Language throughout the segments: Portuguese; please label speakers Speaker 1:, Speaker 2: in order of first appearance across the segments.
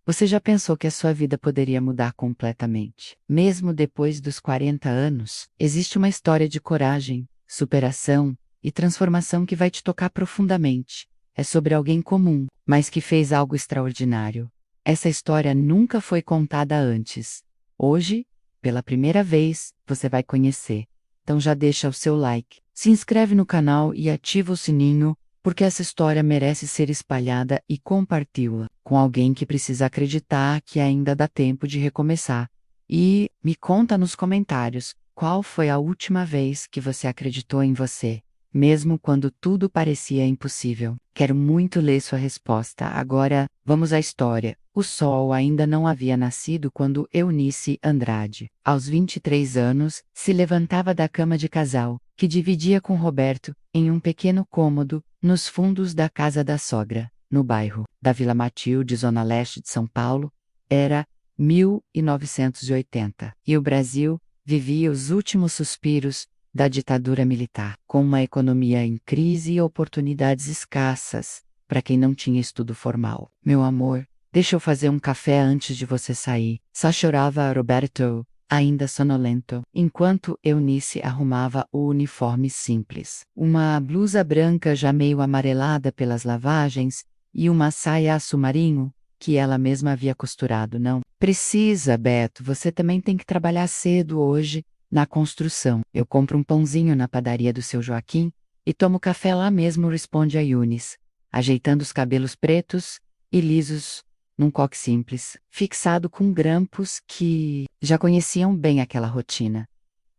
Speaker 1: Você já pensou que a sua vida poderia mudar completamente? Mesmo depois dos 40 anos, existe uma história de coragem, superação e transformação que vai te tocar profundamente. É sobre alguém comum, mas que fez algo extraordinário. Essa história nunca foi contada antes. Hoje, pela primeira vez, você vai conhecer. Então já deixa o seu like, se inscreve no canal e ativa o sininho, porque essa história merece ser espalhada e compartilha com alguém que precisa acreditar que ainda dá tempo de recomeçar. E me conta nos comentários qual foi a última vez que você acreditou em você, mesmo quando tudo parecia impossível. Quero muito ler sua resposta. Agora, vamos à história. O sol ainda não havia nascido quando Eunice Andrade, aos 23 anos, se levantava da cama de casal, que dividia com Roberto, em um pequeno cômodo, nos fundos da casa da sogra, no bairro da Vila Matilde, zona leste de São Paulo. Era 1980, e o Brasil vivia os últimos suspiros da ditadura militar, com uma economia em crise e oportunidades escassas para quem não tinha estudo formal. Meu amor, deixa eu fazer um café antes de você sair. Só chorava Roberto, ainda sonolento, enquanto Eunice arrumava o uniforme simples. Uma blusa branca já meio amarelada pelas lavagens e uma saia azul marinho, que ela mesma havia costurado. Não precisa, Beto, você também tem que trabalhar cedo hoje, na construção. Eu compro um pãozinho na padaria do seu Joaquim e tomo café lá mesmo, responde a Eunice, ajeitando os cabelos pretos e lisos num coque simples, fixado com grampos que já conheciam bem aquela rotina.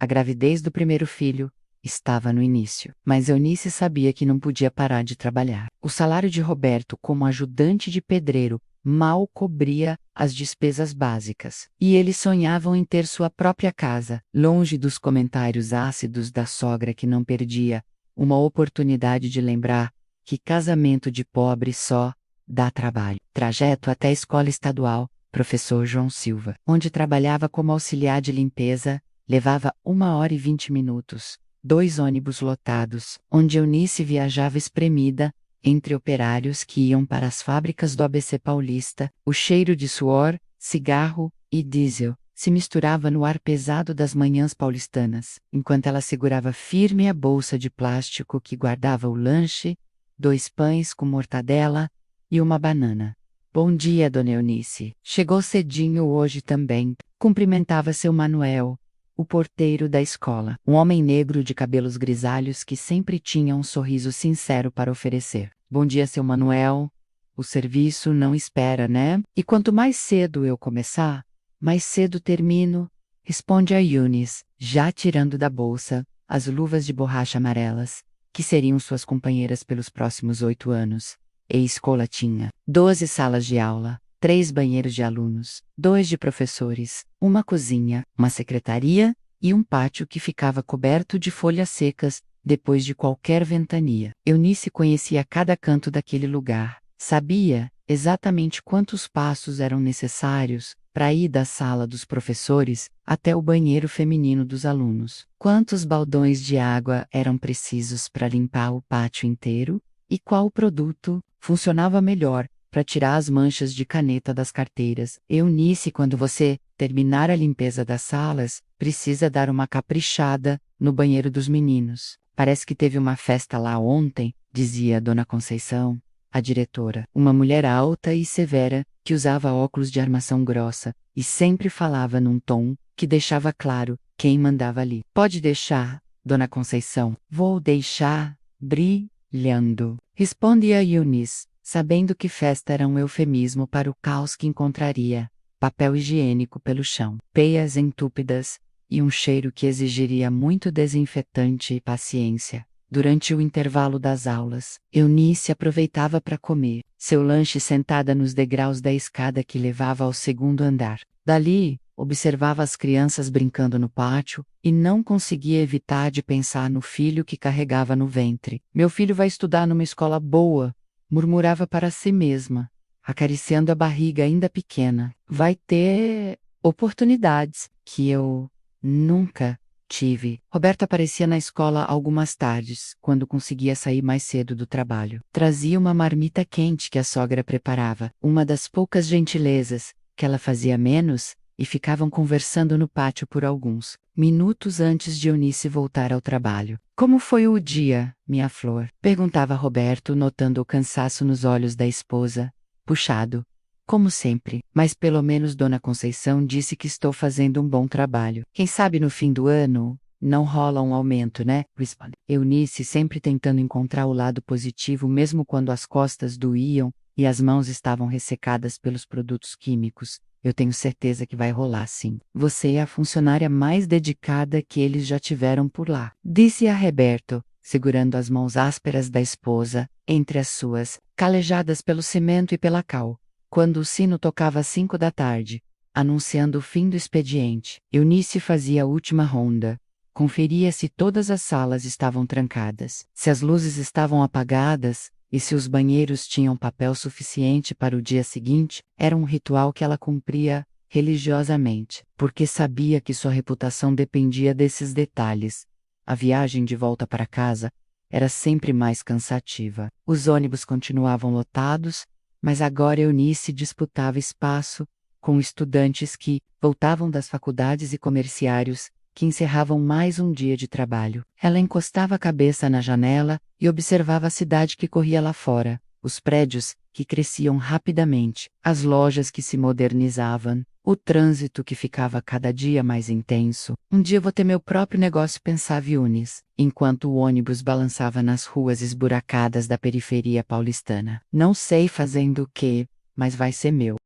Speaker 1: A gravidez do primeiro filho estava no início, mas Eunice sabia que não podia parar de trabalhar. O salário de Roberto como ajudante de pedreiro mal cobria as despesas básicas, e eles sonhavam em ter sua própria casa, longe dos comentários ácidos da sogra que não perdia uma oportunidade de lembrar que casamento de pobre só dá trabalho. Trajeto até a escola estadual, professor João Silva, onde trabalhava como auxiliar de limpeza, levava 1 hora e 20 minutos, 2 ônibus lotados, onde Eunice viajava espremida, entre operários que iam para as fábricas do ABC Paulista. O cheiro de suor, cigarro e diesel se misturava no ar pesado das manhãs paulistanas, enquanto ela segurava firme a bolsa de plástico que guardava o lanche, 2 pães com mortadela e uma banana. Bom dia, dona Eunice. Chegou cedinho hoje também. Cumprimentava seu Manuel, o porteiro da escola, um homem negro de cabelos grisalhos que sempre tinha um sorriso sincero para oferecer. Bom dia, seu Manuel. O serviço não espera, né? E quanto mais cedo eu começar, mais cedo termino, responde a Eunice, já tirando da bolsa as luvas de borracha amarelas, que seriam suas companheiras pelos próximos 8 anos. E a escola tinha 12 salas de aula, 3 banheiros de alunos, 2 de professores, uma cozinha, uma secretaria e um pátio que ficava coberto de folhas secas depois de qualquer ventania. Eunice conhecia cada canto daquele lugar, sabia exatamente quantos passos eram necessários para ir da sala dos professores até o banheiro feminino dos alunos, quantos baldões de água eram precisos para limpar o pátio inteiro e qual produto funcionava melhor para tirar as manchas de caneta das carteiras. Eunice, quando você terminar a limpeza das salas, precisa dar uma caprichada no banheiro dos meninos. Parece que teve uma festa lá ontem, dizia a dona Conceição, a diretora, uma mulher alta e severa, que usava óculos de armação grossa, e sempre falava num tom que deixava claro quem mandava ali. Pode deixar, dona Conceição. Vou deixar, brilhando, responde a Eunice, sabendo que festa era um eufemismo para o caos que encontraria. Papel higiênico pelo chão, peias entúpidas e um cheiro que exigiria muito desinfetante e paciência. Durante o intervalo das aulas, Eunice aproveitava para comer seu lanche sentada nos degraus da escada que levava ao segundo andar. Dali, observava as crianças brincando no pátio e não conseguia evitar de pensar no filho que carregava no ventre. Meu filho vai estudar numa escola boa, murmurava para si mesma, acariciando a barriga ainda pequena. Vai ter oportunidades que eu nunca Tive. Roberto aparecia na escola algumas tardes, quando conseguia sair mais cedo do trabalho. Trazia uma marmita quente que a sogra preparava, uma das poucas gentilezas que ela fazia menos, e ficavam conversando no pátio por alguns minutos antes de Eunice voltar ao trabalho. Como foi o dia, minha flor? Perguntava Roberto, notando o cansaço nos olhos da esposa. Puxado, como sempre, mas pelo menos Dona Conceição disse que estou fazendo um bom trabalho. Quem sabe no fim do ano não rola um aumento, né? Responde. Eunice sempre tentando encontrar o lado positivo mesmo quando as costas doíam e as mãos estavam ressecadas pelos produtos químicos. Eu tenho certeza que vai rolar sim. Você é a funcionária mais dedicada que eles já tiveram por lá, disse a Roberto, segurando as mãos ásperas da esposa, entre as suas, calejadas pelo cimento e pela cal. Quando o sino tocava às 5 da tarde, anunciando o fim do expediente, Eunice fazia a última ronda. Conferia se todas as salas estavam trancadas, se as luzes estavam apagadas, e se os banheiros tinham papel suficiente para o dia seguinte. Era um ritual que ela cumpria religiosamente, porque sabia que sua reputação dependia desses detalhes. A viagem de volta para casa era sempre mais cansativa. Os ônibus continuavam lotados, mas agora Eunice disputava espaço com estudantes que voltavam das faculdades e comerciários que encerravam mais um dia de trabalho. Ela encostava a cabeça na janela e observava a cidade que corria lá fora, os prédios que cresciam rapidamente, as lojas que se modernizavam, o trânsito que ficava cada dia mais intenso. Um dia vou ter meu próprio negócio, pensava Eunice, enquanto o ônibus balançava nas ruas esburacadas da periferia paulistana. Não sei fazendo o quê, mas vai ser meu.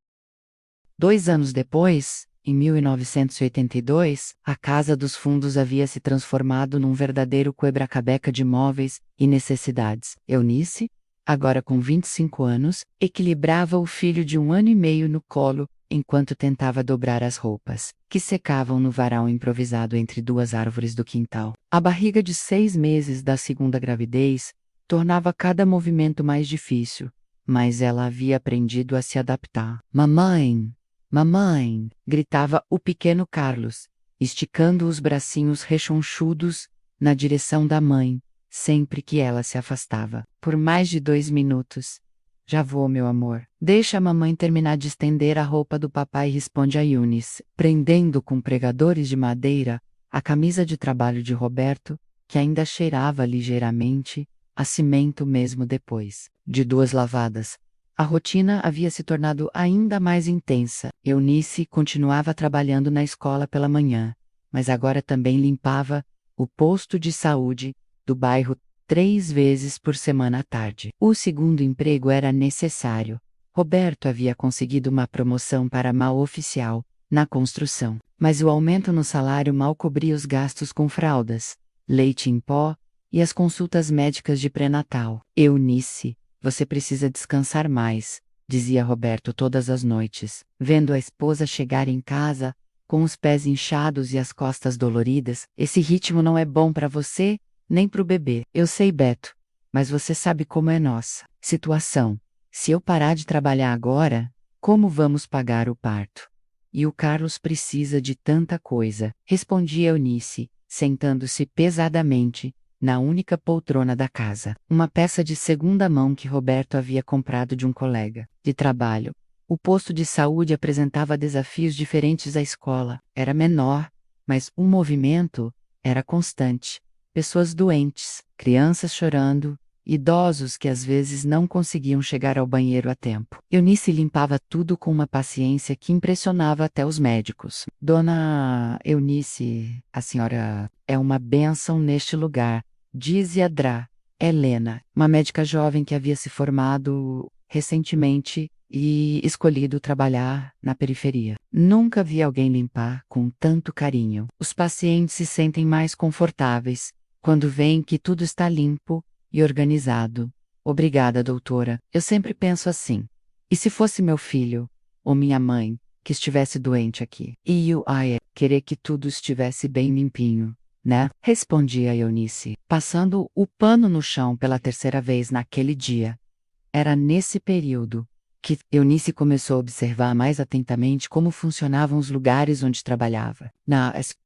Speaker 1: 2 anos depois, em 1982, a Casa dos Fundos havia se transformado num verdadeiro quebra-cabeça de móveis e necessidades. Eunice, agora com 25 anos, equilibrava o filho de 1 ano e meio no colo, enquanto tentava dobrar as roupas, que secavam no varal improvisado entre duas árvores do quintal. A barriga de 6 meses da segunda gravidez tornava cada movimento mais difícil, mas ela havia aprendido a se adaptar. Mamãe! Mamãe! Gritava o pequeno Carlos, esticando os bracinhos rechonchudos na direção da mãe, sempre que ela se afastava. Por mais de 2 minutos. Já vou, meu amor. Deixa a mamãe terminar de estender a roupa do papai, responde a Eunice, prendendo com pregadores de madeira a camisa de trabalho de Roberto, que ainda cheirava ligeiramente a cimento mesmo depois de 2 lavadas. A rotina havia se tornado ainda mais intensa. Eunice continuava trabalhando na escola pela manhã, mas agora também limpava o posto de saúde do bairro 3 vezes por semana à tarde. O segundo emprego era necessário. Roberto havia conseguido uma promoção para mal-oficial na construção, mas o aumento no salário mal cobria os gastos com fraldas, leite em pó e as consultas médicas de pré-natal. Eunice, você precisa descansar mais, dizia Roberto todas as noites, vendo a esposa chegar em casa, com os pés inchados e as costas doloridas. Esse ritmo não é bom para você, nem para o bebê. Eu sei, Beto, mas você sabe como é nossa situação. Se eu parar de trabalhar agora, como vamos pagar o parto? E o Carlos precisa de tanta coisa, respondia Eunice, sentando-se pesadamente na única poltrona da casa, uma peça de segunda mão que Roberto havia comprado de um colega de trabalho. O posto de saúde apresentava desafios diferentes à escola. Era menor, mas o movimento era constante. Pessoas doentes, crianças chorando, idosos que às vezes não conseguiam chegar ao banheiro a tempo. Eunice limpava tudo com uma paciência que impressionava até os médicos. Dona Eunice, a senhora é uma bênção neste lugar, dizia Dra. Helena, uma médica jovem que havia se formado recentemente e escolhido trabalhar na periferia. Nunca vi alguém limpar com tanto carinho. Os pacientes se sentem mais confortáveis quando veem que tudo está limpo e organizado. Obrigada, doutora. Eu sempre penso assim. E se fosse meu filho, ou minha mãe, que estivesse doente aqui? E eu ia querer que tudo estivesse bem limpinho, né? Respondia Eunice, passando o pano no chão pela terceira vez naquele dia. Era nesse período Que Eunice começou a observar mais atentamente como funcionavam os lugares onde trabalhava.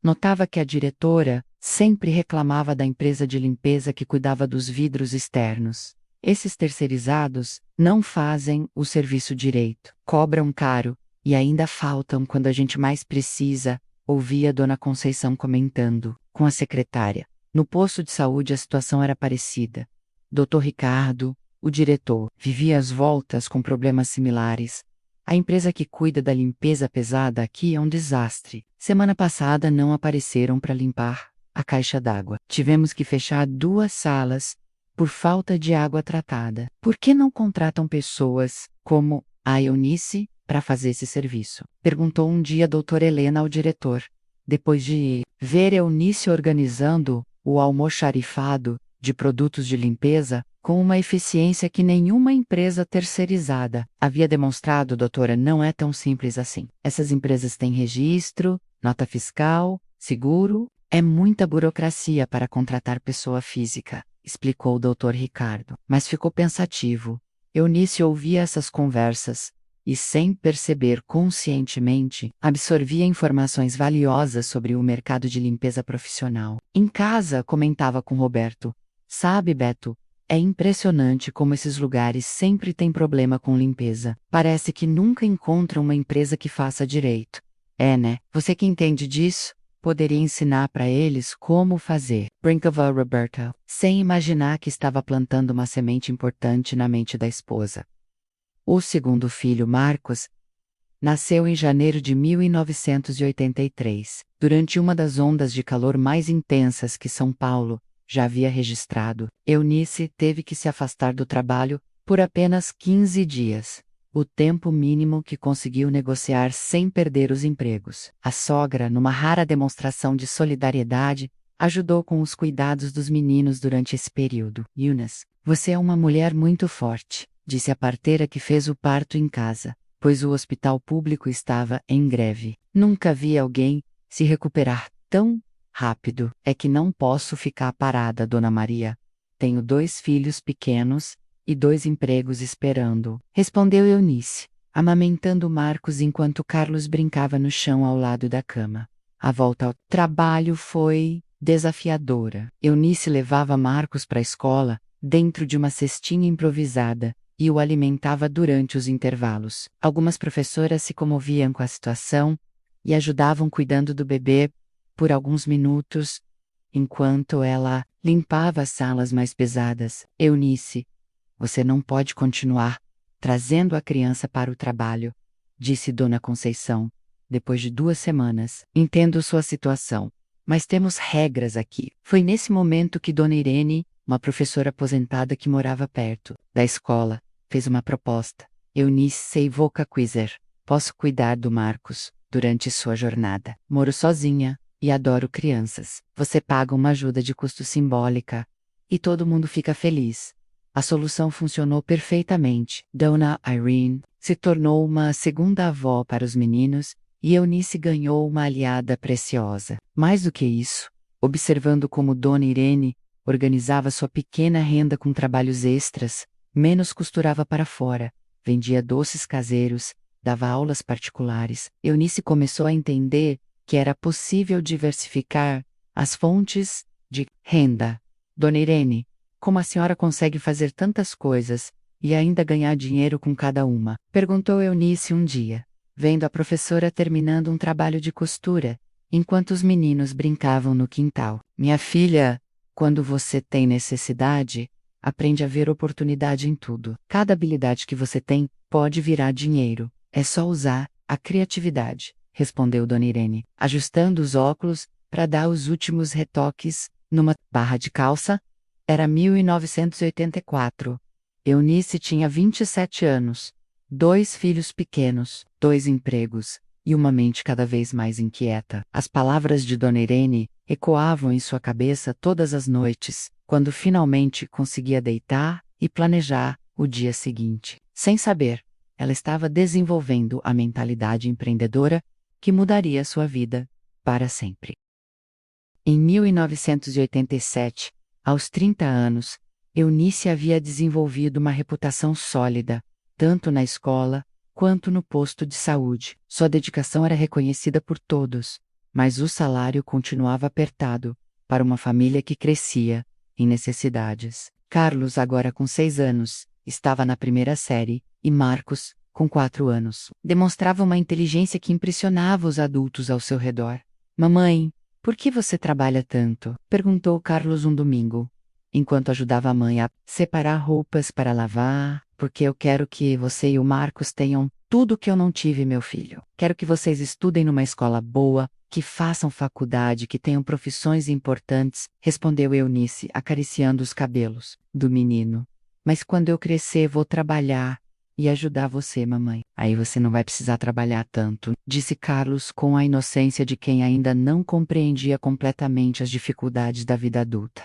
Speaker 1: Notava que a diretora sempre reclamava da empresa de limpeza que cuidava dos vidros externos. Esses terceirizados não fazem o serviço direito, cobram caro e ainda faltam quando a gente mais precisa, ouvia Dona Conceição comentando com a secretária. No posto de saúde a situação era parecida. Dr. Ricardo, o diretor, vivia às voltas com problemas similares. A empresa que cuida da limpeza pesada aqui é um desastre. Semana passada não apareceram para limpar a caixa d'água. Tivemos que fechar 2 salas por falta de água tratada. Por que não contratam pessoas como a Eunice para fazer esse serviço? Perguntou um dia a doutora Helena ao diretor. Depois de ver Eunice organizando o almoxarifado de produtos de limpeza com uma eficiência que nenhuma empresa terceirizada havia demonstrado, doutora, não é tão simples assim. Essas empresas têm registro, nota fiscal, seguro, é muita burocracia para contratar pessoa física, explicou o doutor Ricardo, mas ficou pensativo. Eunice ouvia essas conversas e, sem perceber conscientemente, absorvia informações valiosas sobre o mercado de limpeza profissional. Em casa, comentava com Roberto: sabe, Beto, é impressionante como esses lugares sempre têm problema com limpeza. Parece que nunca encontram uma empresa que faça direito. É, né? Você que entende disso, poderia ensinar para eles como fazer. Brincava Roberta, sem imaginar que estava plantando uma semente importante na mente da esposa. O segundo filho, Marcos, nasceu em janeiro de 1983, durante uma das ondas de calor mais intensas que São Paulo já havia registrado. Eunice teve que se afastar do trabalho por apenas 15 dias, o tempo mínimo que conseguiu negociar sem perder os empregos. A sogra, numa rara demonstração de solidariedade, ajudou com os cuidados dos meninos durante esse período. Eunice, você é uma mulher muito forte, disse a parteira que fez o parto em casa, pois o hospital público estava em greve. Nunca vi alguém se recuperar tão rápido. É que não posso ficar parada, Dona Maria. Tenho 2 filhos pequenos e 2 empregos esperando, respondeu Eunice, amamentando Marcos enquanto Carlos brincava no chão ao lado da cama. A volta ao trabalho foi desafiadora. Eunice levava Marcos para a escola, dentro de uma cestinha improvisada, e o alimentava durante os intervalos. Algumas professoras se comoviam com a situação e ajudavam cuidando do bebê por alguns minutos, enquanto ela limpava as salas mais pesadas. Eunice, você não pode continuar trazendo a criança para o trabalho, disse Dona Conceição, depois de 2 semanas. Entendo sua situação, mas temos regras aqui. Foi nesse momento que Dona Irene, uma professora aposentada que morava perto da escola, fez uma proposta. Eunice Seivoca Quiser, posso cuidar do Marcos durante sua jornada. Moro sozinha e adoro crianças. Você paga uma ajuda de custo simbólica e todo mundo fica feliz. A solução funcionou perfeitamente. Dona Irene se tornou uma segunda avó para os meninos e Eunice ganhou uma aliada preciosa. Mais do que isso, observando como Dona Irene organizava sua pequena renda com trabalhos extras, menos costurava para fora, vendia doces caseiros, dava aulas particulares, Eunice começou a entender que era possível diversificar as fontes de renda. Dona Irene, como a senhora consegue fazer tantas coisas e ainda ganhar dinheiro com cada uma? Perguntou Eunice um dia, vendo a professora terminando um trabalho de costura, enquanto os meninos brincavam no quintal. Minha filha, quando você tem necessidade, aprende a ver oportunidade em tudo. Cada habilidade que você tem pode virar dinheiro. É só usar a criatividade, respondeu Dona Irene, ajustando os óculos para dar os últimos retoques numa barra de calça. Era 1984. Eunice tinha 27 anos, 2 filhos pequenos, 2 empregos e uma mente cada vez mais inquieta. As palavras de Dona Irene ecoavam em sua cabeça todas as noites, quando finalmente conseguia deitar e planejar o dia seguinte. Sem saber, ela estava desenvolvendo a mentalidade empreendedora que mudaria sua vida para sempre. Em 1987, aos 30 anos, Eunice havia desenvolvido uma reputação sólida tanto na escola quanto no posto de saúde. Sua dedicação era reconhecida por todos, mas o salário continuava apertado para uma família que crescia em necessidades. Carlos, agora com 6 anos, estava na primeira série, e Marcos, com 4 anos, demonstrava uma inteligência que impressionava os adultos ao seu redor. Mamãe, por que você trabalha tanto? Perguntou Carlos um domingo, enquanto ajudava a mãe a separar roupas para lavar. Porque eu quero que você e o Marcos tenham tudo que eu não tive, meu filho. Quero que vocês estudem numa escola boa, que façam faculdade, que tenham profissões importantes, respondeu Eunice, acariciando os cabelos do menino. Mas quando eu crescer, vou trabalhar e ajudar você, mamãe. Aí você não vai precisar trabalhar tanto, disse Carlos com a inocência de quem ainda não compreendia completamente as dificuldades da vida adulta.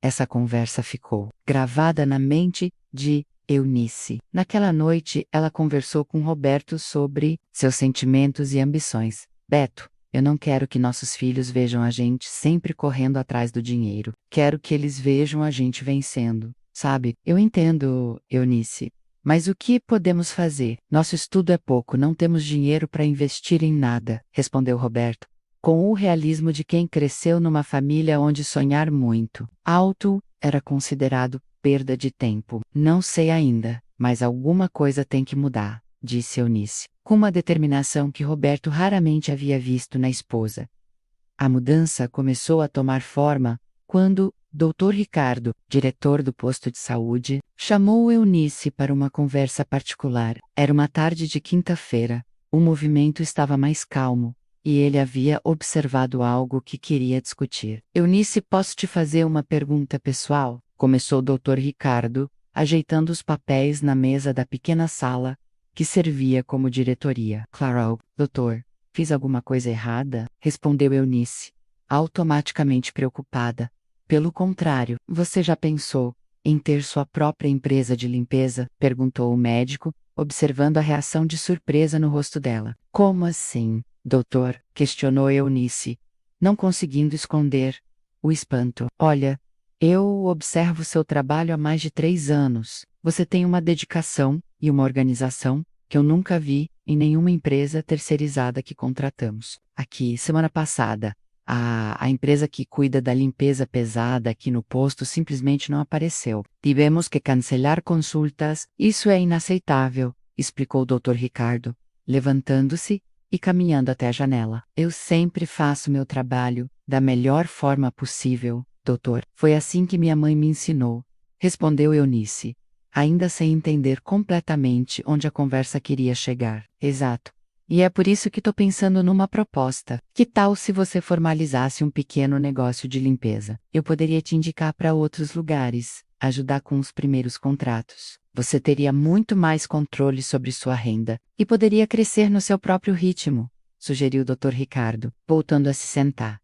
Speaker 1: Essa conversa ficou gravada na mente de Eunice. Naquela noite, ela conversou com Roberto sobre seus sentimentos e ambições. Beto, eu não quero que nossos filhos vejam a gente sempre correndo atrás do dinheiro. Quero que eles vejam a gente vencendo. Sabe, eu entendo, Eunice. Mas o que podemos fazer? Nosso estudo é pouco, não temos dinheiro para investir em nada, respondeu Roberto, com o realismo de quem cresceu numa família onde sonhar muito alto era considerado perda de tempo. Não sei ainda, mas alguma coisa tem que mudar, disse Eunice, com uma determinação que Roberto raramente havia visto na esposa. A mudança começou a tomar forma quando Dr. Ricardo, diretor do posto de saúde, chamou Eunice para uma conversa particular. Era uma tarde de quinta-feira. O movimento estava mais calmo, e ele havia observado algo que queria discutir. Eunice, posso te fazer uma pergunta pessoal? Começou o Dr. Ricardo, ajeitando os papéis na mesa da pequena sala, que servia como diretoria. Claro, doutor, fiz alguma coisa errada? Respondeu Eunice, automaticamente preocupada. Pelo contrário, você já pensou em ter sua própria empresa de limpeza? Perguntou o médico, observando a reação de surpresa no rosto dela. Como assim, doutor? Questionou Eunice, não conseguindo esconder o espanto. Olha, eu observo seu trabalho há mais de 3 anos. Você tem uma dedicação e uma organização que eu nunca vi em nenhuma empresa terceirizada que contratamos. Aqui, semana passada, a empresa que cuida da limpeza pesada aqui no posto simplesmente não apareceu. Tivemos que cancelar consultas. Isso é inaceitável, explicou o Dr. Ricardo, levantando-se e caminhando até a janela. Eu sempre faço meu trabalho da melhor forma possível, doutor. Foi assim que minha mãe me ensinou, respondeu Eunice, ainda sem entender completamente onde a conversa queria chegar. Exato. E é por isso que estou pensando numa proposta. Que tal se você formalizasse um pequeno negócio de limpeza? Eu poderia te indicar para outros lugares, ajudar com os primeiros contratos. Você teria muito mais controle sobre sua renda e poderia crescer no seu próprio ritmo, sugeriu o Dr. Ricardo, voltando a se sentar.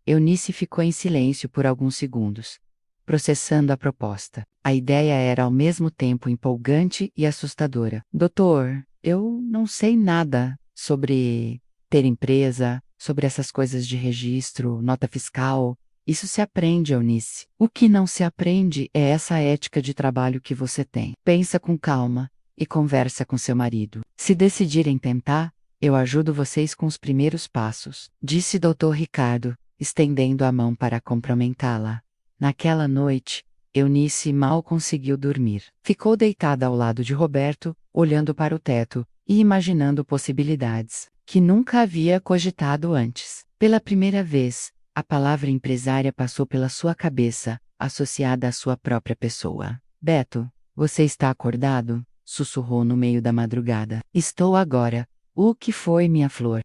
Speaker 1: Eunice ficou em silêncio por alguns segundos, processando a proposta. A ideia era ao mesmo tempo empolgante e assustadora. Doutor, eu não sei nada sobre ter empresa, sobre essas coisas de registro, nota fiscal. Isso se aprende, Eunice. O que não se aprende é essa ética de trabalho que você tem. Pensa com calma e conversa com seu marido. Se decidirem tentar, eu ajudo vocês com os primeiros passos, disse Dr. Ricardo, estendendo a mão para cumprimentá-la. Naquela noite, Eunice mal conseguiu dormir. Ficou deitada ao lado de Roberto, olhando para o teto e imaginando possibilidades que nunca havia cogitado antes. Pela primeira vez, a palavra empresária passou pela sua cabeça, associada à sua própria pessoa. Beto, você está acordado? Sussurrou no meio da madrugada. Estou agora. O que foi, minha flor?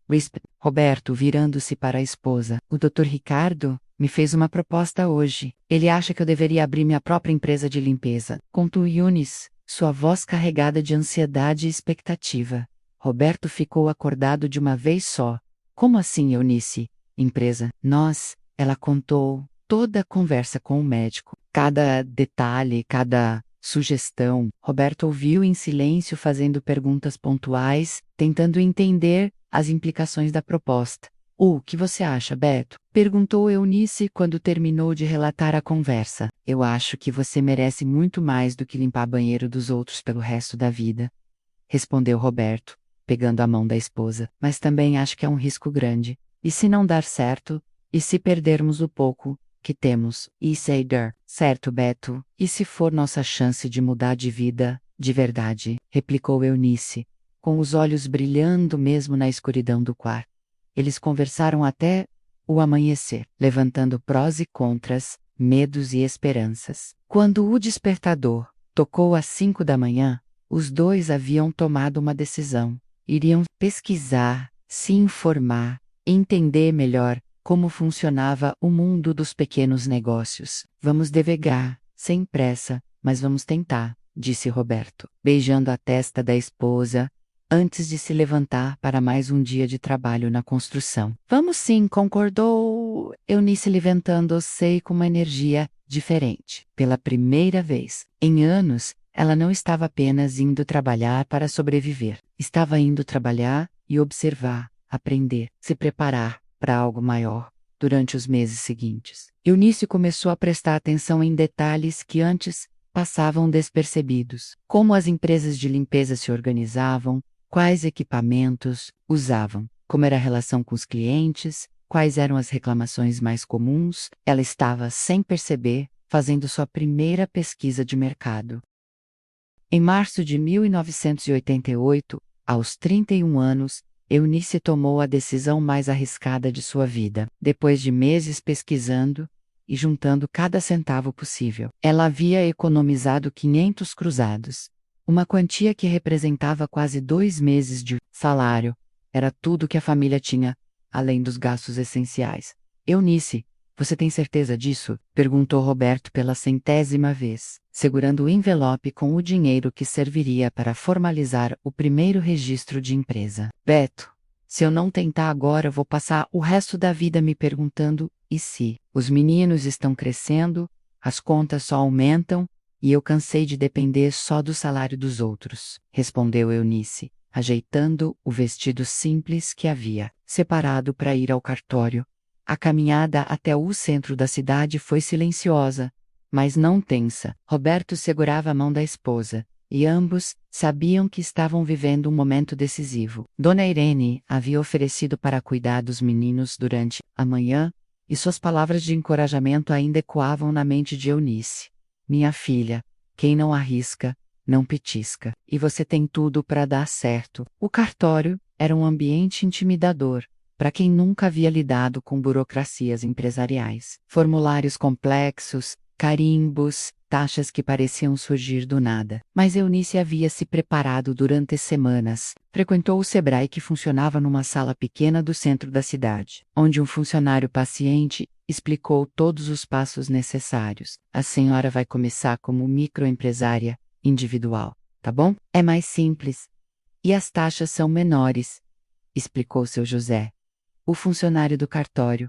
Speaker 1: Roberto, virando-se para a esposa. O Dr. Ricardo me fez uma proposta hoje. Ele acha que eu deveria abrir minha própria empresa de limpeza. Contou Eunice, sua voz carregada de ansiedade e expectativa. Roberto ficou acordado de uma vez só. Como assim, Eunice? Empresa? Ela contou toda a conversa com o médico. Cada detalhe, cada sugestão. Roberto ouviu em silêncio, fazendo perguntas pontuais, tentando entender as implicações da proposta. O que você acha, Beto? Perguntou Eunice quando terminou de relatar a conversa. Eu acho que você merece muito mais do que limpar banheiro dos outros pelo resto da vida, respondeu Roberto, pegando a mão da esposa. Mas também acho que é um risco grande. E se não dar certo? E se perdermos o pouco que temos? E se der certo, Beto? E se for nossa chance de mudar de vida, de verdade? Replicou Eunice, com os olhos brilhando mesmo na escuridão do quarto. Eles conversaram até o amanhecer, levantando prós e contras, medos e esperanças. Quando o despertador tocou às 5 da manhã, os dois haviam tomado uma decisão. Iriam pesquisar, se informar, entender melhor como funcionava o mundo dos pequenos negócios. Vamos devagar, sem pressa, mas vamos tentar, disse Roberto, beijando a testa da esposa, antes de se levantar para mais um dia de trabalho na construção. Vamos sim, concordou Eunice, levantando-se com uma energia diferente. Pela primeira vez em anos, ela não estava apenas indo trabalhar para sobreviver. Estava indo trabalhar e observar, aprender, se preparar para algo maior. Durante os meses seguintes, Eunice começou a prestar atenção em detalhes que antes passavam despercebidos, como as empresas de limpeza se organizavam, quais equipamentos usavam, como era a relação com os clientes, quais eram as reclamações mais comuns. Ela estava, sem perceber, fazendo sua primeira pesquisa de mercado. Em março de 1988, aos 31 anos, Eunice tomou a decisão mais arriscada de sua vida. Depois de meses pesquisando e juntando cada centavo possível, ela havia economizado 500 cruzados, uma quantia que representava quase 2 meses de salário. Era tudo que a família tinha, além dos gastos essenciais. Eunice, você tem certeza disso? Perguntou Roberto pela 100ª vez, segurando o envelope com o dinheiro que serviria para formalizar o primeiro registro de empresa. Beto, se eu não tentar agora, vou passar o resto da vida me perguntando: e se? Os meninos estão crescendo, as contas só aumentam, e eu cansei de depender só do salário dos outros, respondeu Eunice, ajeitando o vestido simples que havia separado para ir ao cartório. A caminhada até o centro da cidade foi silenciosa, mas não tensa. Roberto segurava a mão da esposa, e ambos sabiam que estavam vivendo um momento decisivo. Dona Irene havia oferecido para cuidar dos meninos durante a manhã, e suas palavras de encorajamento ainda ecoavam na mente de Eunice. Minha filha, quem não arrisca, não petisca. E você tem tudo para dar certo. O cartório era um ambiente intimidador para quem nunca havia lidado com burocracias empresariais. Formulários complexos, carimbos, taxas que pareciam surgir do nada. Mas Eunice havia se preparado durante semanas. Frequentou o Sebrae, que funcionava numa sala pequena do centro da cidade, onde um funcionário paciente explicou todos os passos necessários. A senhora vai começar como microempresária individual, tá bom? É mais simples. E as taxas são menores, explicou seu José, o funcionário do cartório,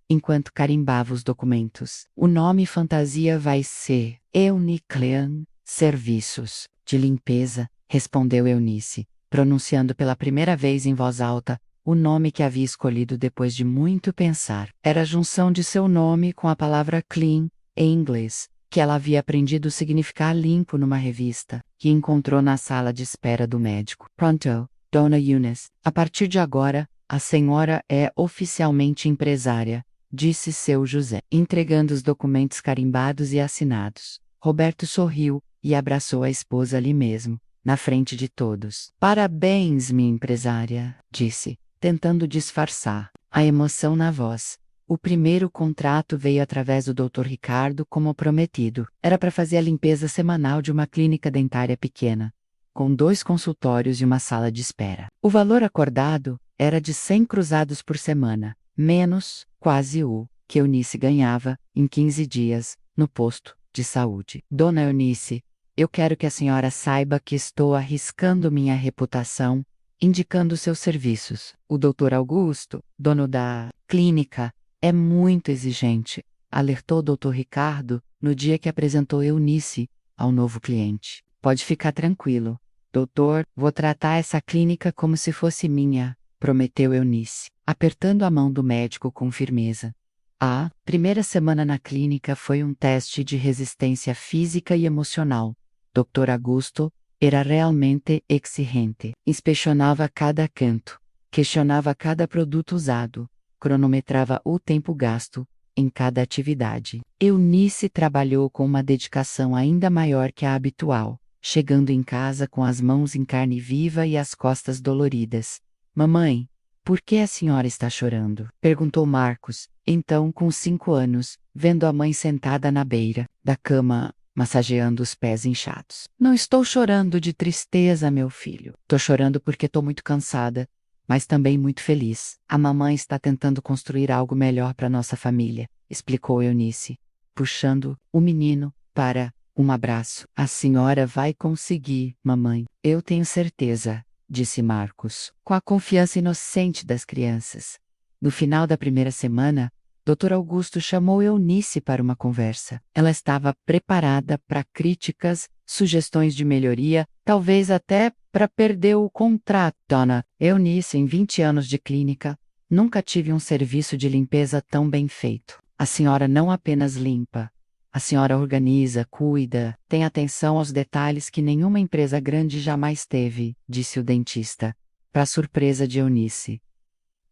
Speaker 1: enquanto carimbava os documentos. O nome fantasia vai ser Euniclean Serviços de Limpeza, respondeu Eunice, pronunciando pela primeira vez em voz alta o nome que havia escolhido depois de muito pensar. Era a junção de seu nome com a palavra clean, em inglês, que ela havia aprendido significar limpo numa revista, que encontrou na sala de espera do médico. Pronto, Dona Eunice, a partir de agora, a senhora é oficialmente empresária, disse seu José, entregando os documentos carimbados e assinados. Roberto sorriu e abraçou a esposa ali mesmo, na frente de todos. Parabéns, minha empresária, disse, tentando disfarçar a emoção na voz. O primeiro contrato veio através do Dr. Ricardo, como prometido. Era para fazer a limpeza semanal de uma clínica dentária pequena, com 2 consultórios e uma sala de espera. O valor acordado era de 100 cruzados por semana, menos, quase o, que Eunice ganhava, em 15 dias, no posto de saúde. Dona Eunice, eu quero que a senhora saiba que estou arriscando minha reputação, indicando seus serviços. O Dr. Augusto, dono da clínica, é muito exigente, alertou o Dr. Ricardo no dia que apresentou Eunice ao novo cliente. Pode ficar tranquilo, doutor, vou tratar essa clínica como se fosse minha, prometeu Eunice, apertando a mão do médico com firmeza. A primeira semana na clínica foi um teste de resistência física e emocional. Dr. Augusto era realmente exigente. Inspecionava cada canto, questionava cada produto usado, cronometrava o tempo gasto em cada atividade. Eunice trabalhou com uma dedicação ainda maior que a habitual, chegando em casa com as mãos em carne viva e as costas doloridas. Mamãe, por que a senhora está chorando? Perguntou Marcos, então com 5 anos, vendo a mãe sentada na beira da cama, massageando os pés inchados. Não estou chorando de tristeza, meu filho. Estou chorando porque estou muito cansada, mas também muito feliz. A mamãe está tentando construir algo melhor para nossa família, explicou Eunice, puxando o menino para um abraço. A senhora vai conseguir, mamãe. Eu tenho certeza, disse Marcos, com a confiança inocente das crianças. No final da primeira semana, Dr. Augusto chamou Eunice para uma conversa. Ela estava preparada para críticas, sugestões de melhoria, talvez até para perder o contrato. Dona Eunice, em 20 anos de clínica, nunca tive um serviço de limpeza tão bem feito. A senhora não apenas limpa, a senhora organiza, cuida, tem atenção aos detalhes que nenhuma empresa grande jamais teve, disse o dentista, para surpresa de Eunice.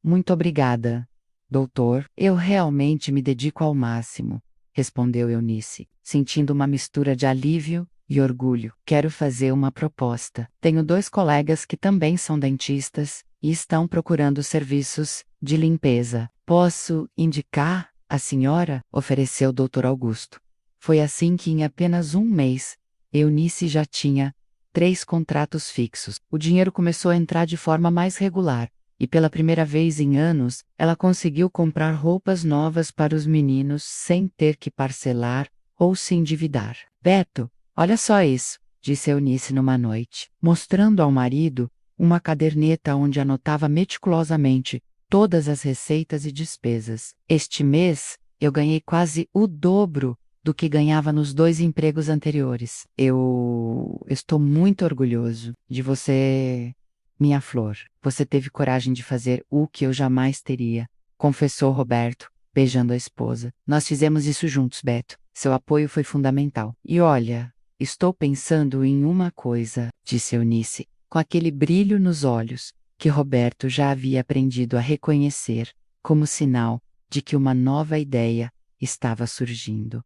Speaker 1: Muito obrigada, doutor. Eu realmente me dedico ao máximo, respondeu Eunice, sentindo uma mistura de alívio e orgulho. Quero fazer uma proposta. Tenho 2 colegas que também são dentistas e estão procurando serviços de limpeza. Posso indicar a senhora? Ofereceu o Dr. Augusto. Foi assim que em apenas um mês, Eunice já tinha 3 contratos fixos. O dinheiro começou a entrar de forma mais regular, e pela primeira vez em anos, ela conseguiu comprar roupas novas para os meninos sem ter que parcelar ou se endividar. Beto, olha só isso, disse Eunice numa noite, mostrando ao marido uma caderneta onde anotava meticulosamente todas as receitas e despesas. Este mês, eu ganhei quase o dobro do que ganhava nos 2 empregos anteriores. Eu estou muito orgulhoso de você, minha flor. Você teve coragem de fazer o que eu jamais teria, confessou Roberto, beijando a esposa. Nós fizemos isso juntos, Beto. Seu apoio foi fundamental. E olha, estou pensando em uma coisa, disse Eunice, com aquele brilho nos olhos, que Roberto já havia aprendido a reconhecer, como sinal de que uma nova ideia estava surgindo.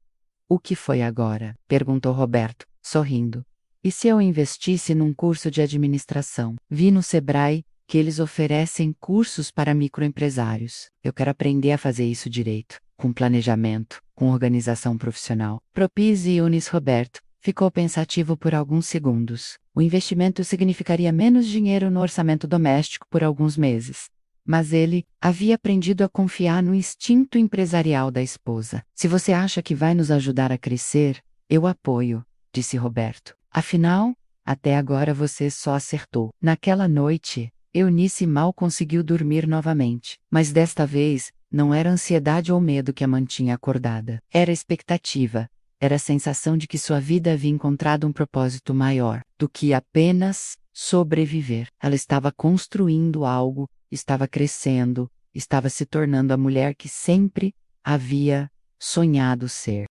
Speaker 1: O que foi agora? Perguntou Roberto, sorrindo. E se eu investisse num curso de administração? Vi no Sebrae que eles oferecem cursos para microempresários. Eu quero aprender a fazer isso direito, com planejamento, com organização profissional. Propis e Eunice. Roberto ficou pensativo por alguns segundos. O investimento significaria menos dinheiro no orçamento doméstico por alguns meses. Mas ele havia aprendido a confiar no instinto empresarial da esposa. Se você acha que vai nos ajudar a crescer, eu apoio, disse Roberto. Afinal, até agora você só acertou. Naquela noite, Eunice mal conseguiu dormir novamente. Mas desta vez, não era ansiedade ou medo que a mantinha acordada. Era expectativa. Era a sensação de que sua vida havia encontrado um propósito maior do que apenas sobreviver. Ela estava construindo algo, estava crescendo, estava se tornando a mulher que sempre havia sonhado ser.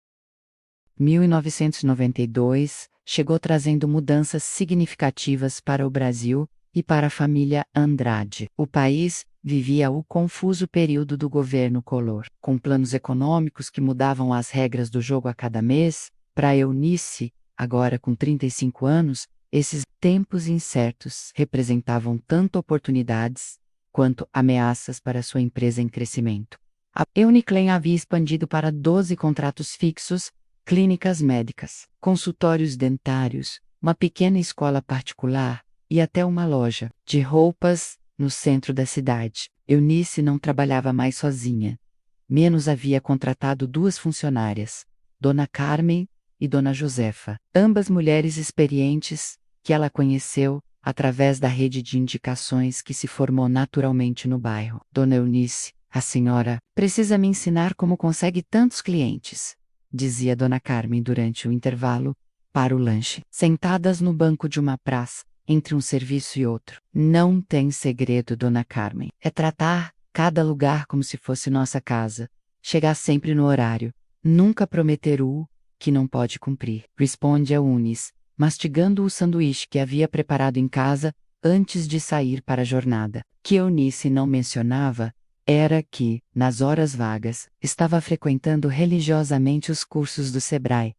Speaker 1: 1992 chegou trazendo mudanças significativas para o Brasil e para a família Andrade. O país vivia o confuso período do governo Collor, com planos econômicos que mudavam as regras do jogo a cada mês. Para Eunice, agora com 35 anos, esses tempos incertos representavam tanto oportunidades quanto ameaças para sua empresa em crescimento. A Euniclen havia expandido para 12 contratos fixos, clínicas médicas, consultórios dentários, uma pequena escola particular e até uma loja de roupas no centro da cidade. Eunice não trabalhava mais sozinha. Menos havia contratado 2 funcionárias, Dona Carmen e Dona Josefa, ambas mulheres experientes que ela conheceu através da rede de indicações que se formou naturalmente no bairro. Dona Eunice, a senhora precisa me ensinar como consegue tantos clientes, dizia Dona Carmen durante o intervalo para o lanche, sentadas no banco de uma praça, entre um serviço e outro. Não tem segredo, Dona Carmen. É tratar cada lugar como se fosse nossa casa. chegar sempre no horário. Nunca prometer o que não pode cumprir. Responde Eunice, mastigando o sanduíche que havia preparado em casa antes de sair para a jornada. Que Eunice não mencionava era que, nas horas vagas, estava frequentando religiosamente os cursos do Sebrae.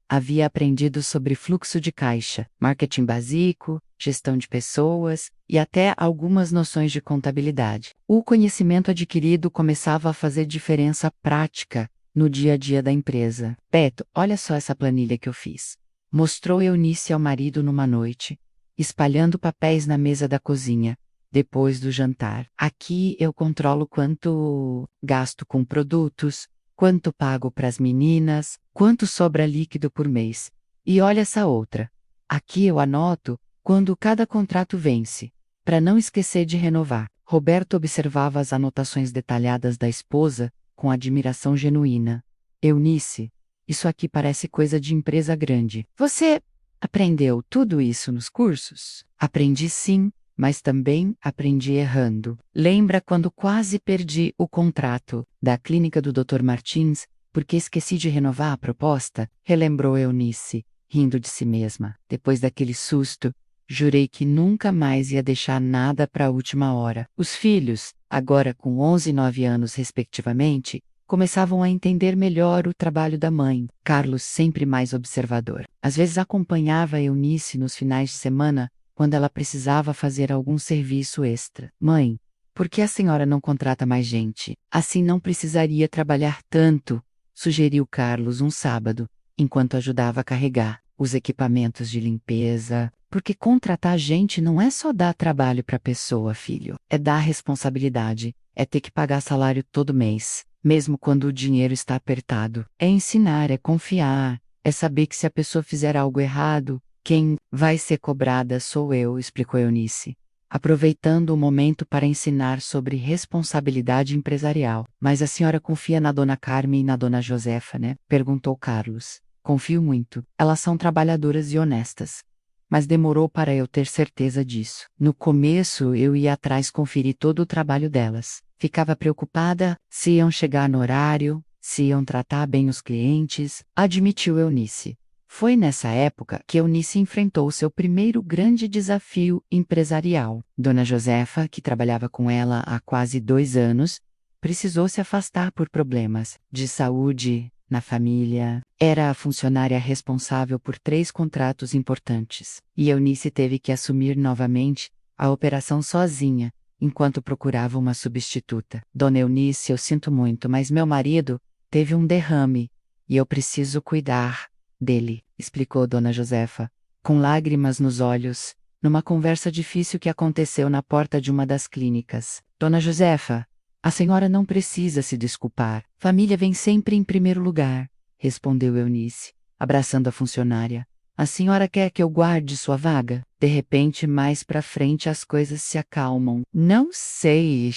Speaker 1: Havia aprendido sobre fluxo de caixa, marketing básico, gestão de pessoas e até algumas noções de contabilidade. O conhecimento adquirido começava a fazer diferença prática no dia a dia da empresa. Beto, olha só essa planilha que eu fiz. Mostrou Eunice ao marido numa noite, espalhando papéis na mesa da cozinha, depois do jantar. Aqui eu controlo quanto gasto com produtos, quanto pago para as meninas, quanto sobra líquido por mês. E olha essa outra. Aqui eu anoto quando cada contrato vence, para não esquecer de renovar. Roberto observava as anotações detalhadas da esposa com admiração genuína. Eunice, isso aqui parece coisa de empresa grande. Você aprendeu tudo isso nos cursos? Aprendi sim, mas também aprendi errando. Lembra quando quase perdi o contrato da clínica do Dr. Martins porque esqueci de renovar a proposta? Relembrou Eunice, rindo de si mesma. Depois daquele susto, jurei que nunca mais ia deixar nada para a última hora. Os filhos, agora com 11 e 9 anos respectivamente, começavam a entender melhor o trabalho da mãe. Carlos, sempre mais observador. Às vezes acompanhava Eunice nos finais de semana, quando ela precisava fazer algum serviço extra. Mãe, por que a senhora não contrata mais gente? Assim não precisaria trabalhar tanto, sugeriu Carlos um sábado, enquanto ajudava a carregar os equipamentos de limpeza. Porque contratar gente não é só dar trabalho para a pessoa, filho. É dar responsabilidade, é ter que pagar salário todo mês, mesmo quando o dinheiro está apertado. É ensinar, é confiar, é saber que se a pessoa fizer algo errado, quem vai ser cobrada sou eu, explicou Eunice, aproveitando o momento para ensinar sobre responsabilidade empresarial. Mas a senhora confia na dona Carmen e na dona Josefa, né? Perguntou Carlos. Confio muito. Elas são trabalhadoras e honestas. Mas demorou para eu ter certeza disso. No começo eu ia atrás conferir todo o trabalho delas. Ficava preocupada se iam chegar no horário, se iam tratar bem os clientes, admitiu Eunice. Foi nessa época que Eunice enfrentou seu primeiro grande desafio empresarial. Dona Josefa, que trabalhava com ela há quase 2 anos, precisou se afastar por problemas de saúde na família. Era a funcionária responsável por 3 contratos importantes. E Eunice teve que assumir novamente a operação sozinha, enquanto procurava uma substituta. Dona Eunice, eu sinto muito, mas meu marido teve um derrame e eu preciso cuidar dele, explicou Dona Josefa, com lágrimas nos olhos, numa conversa difícil que aconteceu na porta de uma das clínicas. Dona Josefa, a senhora não precisa se desculpar. Família vem sempre em primeiro lugar, respondeu Eunice, abraçando a funcionária. A senhora quer que eu guarde sua vaga? De repente, mais pra frente as coisas se acalmam. Não sei,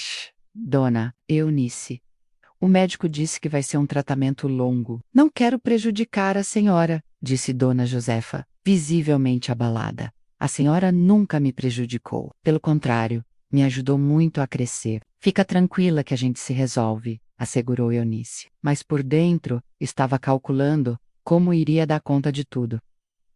Speaker 1: dona Eunice. O médico disse que vai ser um tratamento longo. Não quero prejudicar a senhora, disse Dona Josefa, visivelmente abalada. A senhora nunca me prejudicou. Pelo contrário, me ajudou muito a crescer. Fica tranquila que a gente se resolve, assegurou Eunice. Mas por dentro, estava calculando como iria dar conta de tudo.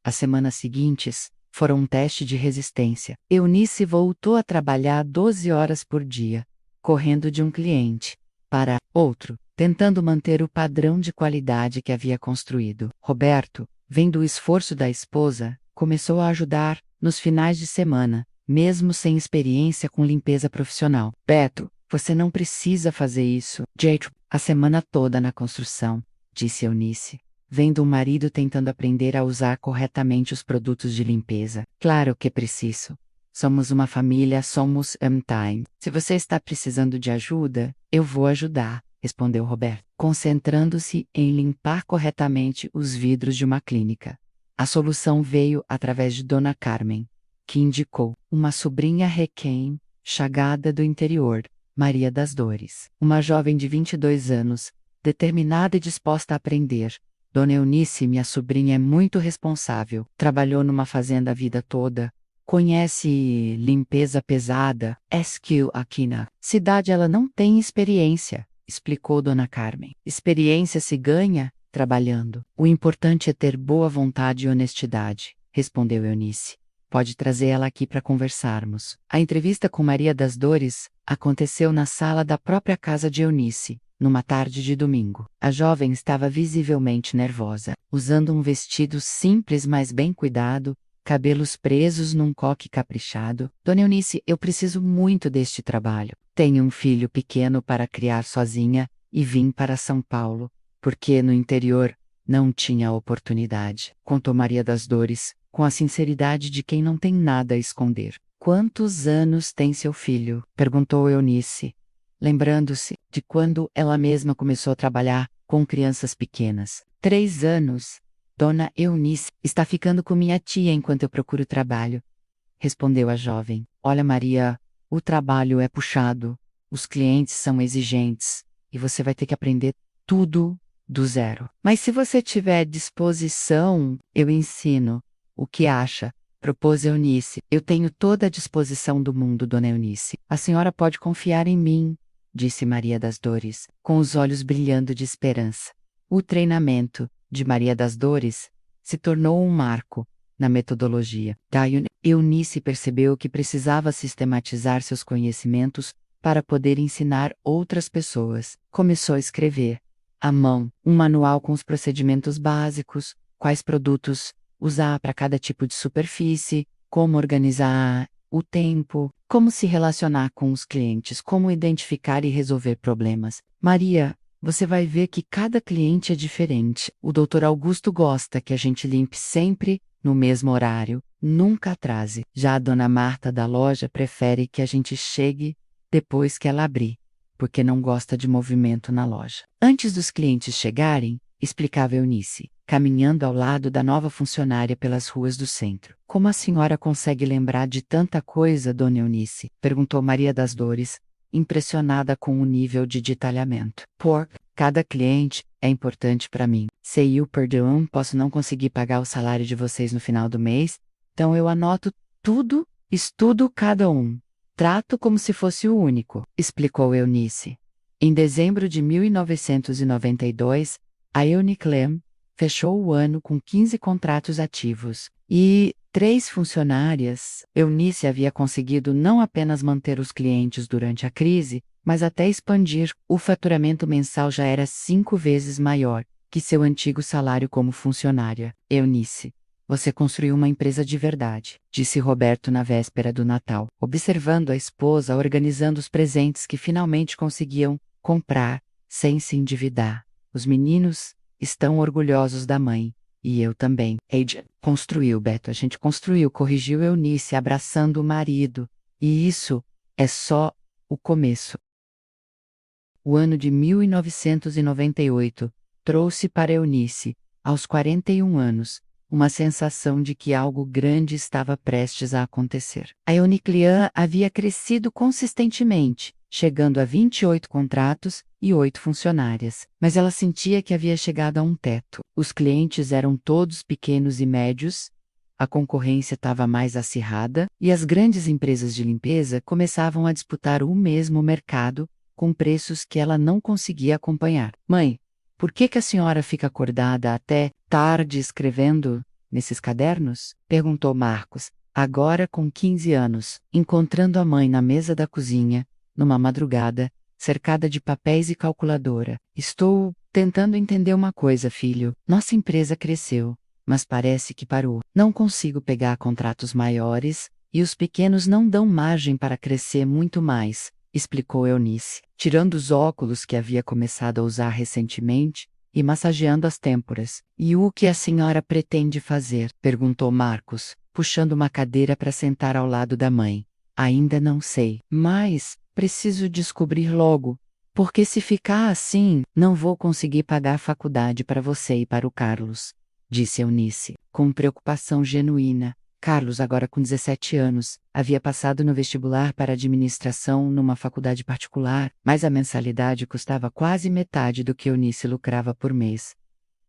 Speaker 1: As semanas seguintes foram um teste de resistência. Eunice voltou a trabalhar 12 horas por dia, correndo de um cliente para outro, tentando manter o padrão de qualidade que havia construído. Roberto, vendo o esforço da esposa, começou a ajudar nos finais de semana, mesmo sem experiência com limpeza profissional. Beto, você não precisa fazer isso, Jake, a semana toda na construção, disse Eunice, vendo o marido tentando aprender a usar corretamente os produtos de limpeza. Claro que preciso. Somos uma família, somos time. Se você está precisando de ajuda, eu vou ajudar, respondeu Roberto, concentrando-se em limpar corretamente os vidros de uma clínica. A solução veio através de Dona Carmen, que indicou uma sobrinha requém, chegada do interior, Maria das Dores. Uma jovem de 22 anos, determinada e disposta a aprender. Dona Eunice, minha sobrinha, é muito responsável. Trabalhou numa fazenda a vida toda. Conhece limpeza pesada, SQ aqui na cidade ela não tem experiência, explicou Dona Carmen. Experiência se ganha trabalhando. O importante é ter boa vontade e honestidade, respondeu Eunice. Pode trazer ela aqui para conversarmos. A entrevista com Maria das Dores aconteceu na sala da própria casa de Eunice, numa tarde de domingo. A jovem estava visivelmente nervosa, usando um vestido simples mas bem cuidado, cabelos presos num coque caprichado. Dona Eunice, eu preciso muito deste trabalho. Tenho um filho pequeno para criar sozinha e vim para São Paulo, porque no interior não tinha oportunidade, contou Maria das Dores, com a sinceridade de quem não tem nada a esconder. Quantos anos tem seu filho? Perguntou Eunice, lembrando-se de quando ela mesma começou a trabalhar com crianças pequenas. 3 anos. Dona Eunice está ficando com minha tia enquanto eu procuro trabalho, respondeu a jovem. Olha, Maria, o trabalho é puxado, os clientes são exigentes, e você vai ter que aprender tudo do zero. Mas se você tiver disposição, eu ensino. O que acha? Propôs Eunice. Eu tenho toda a disposição do mundo, Dona Eunice. A senhora pode confiar em mim, disse Maria das Dores, com os olhos brilhando de esperança. O treinamento de Maria das Dores se tornou um marco na metodologia. Eunice percebeu que precisava sistematizar seus conhecimentos para poder ensinar outras pessoas. Começou a escrever, à mão, um manual com os procedimentos básicos, quais produtos usar para cada tipo de superfície, como organizar o tempo, como se relacionar com os clientes, como identificar e resolver problemas. Maria, você vai ver que cada cliente é diferente. O Dr. Augusto gosta que a gente limpe sempre no mesmo horário, nunca atrase. Já a Dona Marta da loja prefere que a gente chegue depois que ela abrir, porque não gosta de movimento na loja. Antes dos clientes chegarem, explicava Eunice, caminhando ao lado da nova funcionária pelas ruas do centro. Como a senhora consegue lembrar de tanta coisa, Dona Eunice? Perguntou Maria das Dores, impressionada com o nível de detalhamento. Por cada cliente é importante para mim. Se eu perder posso não conseguir pagar o salário de vocês no final do mês, então eu anoto tudo, estudo cada um. Trato como se fosse o único, explicou Eunice. Em dezembro de 1992, a Euniclem fechou o ano com 15 contratos ativos e 3 funcionárias. Eunice havia conseguido não apenas manter os clientes durante a crise, mas até expandir. O faturamento mensal já era 5 vezes maior que seu antigo salário como funcionária. Eunice, você construiu uma empresa de verdade, disse Roberto na véspera do Natal, observando a esposa organizando os presentes que finalmente conseguiam comprar sem se endividar. Os meninos estão orgulhosos da mãe. E eu também. Construiu, Beto, a gente construiu, corrigiu Eunice, abraçando o marido. E isso é só o começo. O ano de 1998 trouxe para Eunice, aos 41 anos, uma sensação de que algo grande estava prestes a acontecer. A Euniclian havia crescido consistentemente, chegando a 28 contratos e 8 funcionárias, mas ela sentia que havia chegado a um teto. Os clientes eram todos pequenos e médios, a concorrência estava mais acirrada e as grandes empresas de limpeza começavam a disputar o mesmo mercado com preços que ela não conseguia acompanhar. Mãe, por que a senhora fica acordada até tarde escrevendo nesses cadernos? Perguntou Marcos, agora com 15 anos, encontrando a mãe na mesa da cozinha, numa madrugada, cercada de papéis e calculadora. Estou tentando entender uma coisa, filho. Nossa empresa cresceu, mas parece que parou. Não consigo pegar contratos maiores e os pequenos não dão margem para crescer muito mais, explicou Eunice, tirando os óculos que havia começado a usar recentemente e massageando as têmporas. E o que a senhora pretende fazer? Perguntou Marcos, puxando uma cadeira para sentar ao lado da mãe. Ainda não sei, mas preciso descobrir logo, porque se ficar assim, não vou conseguir pagar a faculdade para você e para o Carlos, disse Eunice, com preocupação genuína. Carlos, agora com 17 anos, havia passado no vestibular para administração numa faculdade particular, mas a mensalidade custava quase metade do que Eunice lucrava por mês.